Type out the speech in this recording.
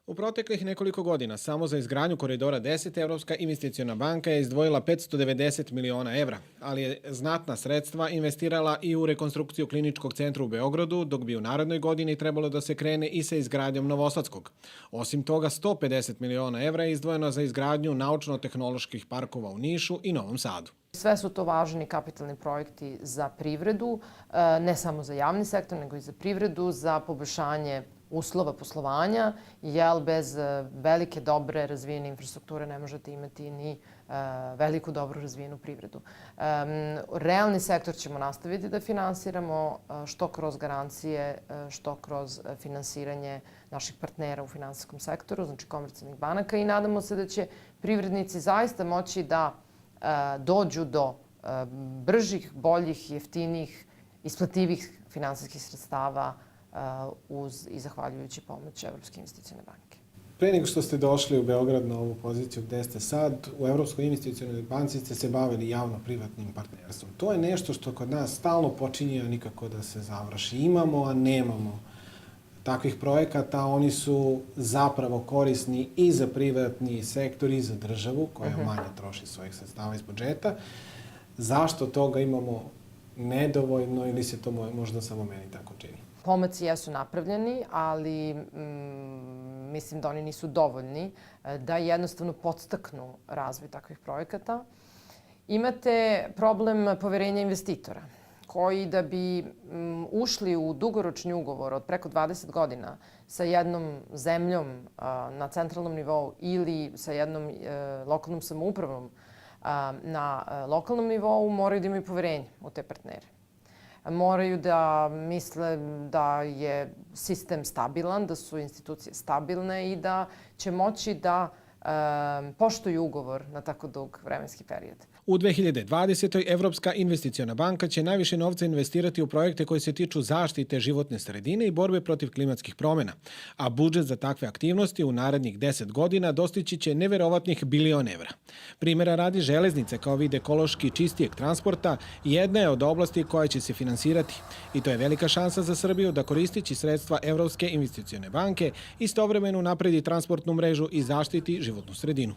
U proteklih nekoliko godina samo za izgradnju Koridora 10 Evropska investiciona banka je izdvojila 590 miliona evra, ali je znatna sredstva investirala i u rekonstrukciju kliničkog centra u Beogradu, dok bi u narednoj godini trebalo da se krene i sa izgradnjom Novosadskog. Osim toga, 150 miliona evra je izdvojeno za izgradnju naučno-tehnoloških parkova u Nišu i Novom Sadu. Sve su to važni kapitalni projekti za privredu, ne samo za javni sektor, nego i za privredu, za poboljšanje uslova poslovanja, jer bez velike, dobre, razvijene infrastrukture ne možete imati ni veliku, dobru razvijenu privredu. Realni sektor ćemo nastaviti da finansiramo, što kroz garancije, što kroz finansiranje naših partnera u finansijskom sektoru, znači komercijalnih banaka, i nadamo se da će privrednici zaista moći da dođu do bržih, boljih, jeftinih, isplativih finansijskih sredstava uz i zahvaljujući pomoć Evropske investicione banke. Pre nego što ste došli u Beograd na ovu poziciju gde ste sad, u Evropskoj investicionoj banci ste se bavili javno-privatnim partnerstvom. To je nešto što kod nas stalno počinje, a nikako da se završi. Imamo, a nemamo takvih projekata. Oni su zapravo korisni i za privatni sektor i za državu, koja manje troši svojih sredstava iz budžeta. Zašto toga imamo nedovoljno ili se to možda samo meni tako čini? Pomaci jesu napravljeni, ali mislim da oni nisu dovoljni da jednostavno podstaknu razvoj takvih projekata. Imate problem poverenja investitora, koji da bi ušli u dugoročni ugovor od preko 20 godina sa jednom zemljom na centralnom nivou ili sa jednom lokalnom samoupravom na lokalnom nivou, moraju da imaju poverenje u te partnere. Moraju da misle da je sistem stabilan, da su institucije stabilne i da će moći da poštuju ugovor na tako dug vremenski period. U 2020. Evropska investiciona banka će najviše novca investirati u projekte koji se tiču zaštite životne sredine i borbe protiv klimatskih promjena, a budžet za takve aktivnosti u narednih 10 godina dostići će neverovatnih bilion evra. Primjera radi, železnice kao vid ekološki čistijeg transporta jedna je od oblasti koja će se finansirati i to je velika šansa za Srbiju da koristići sredstva Evropske investicione banke istovremeno napredi transportnu mrežu i zaštiti životnu sredinu.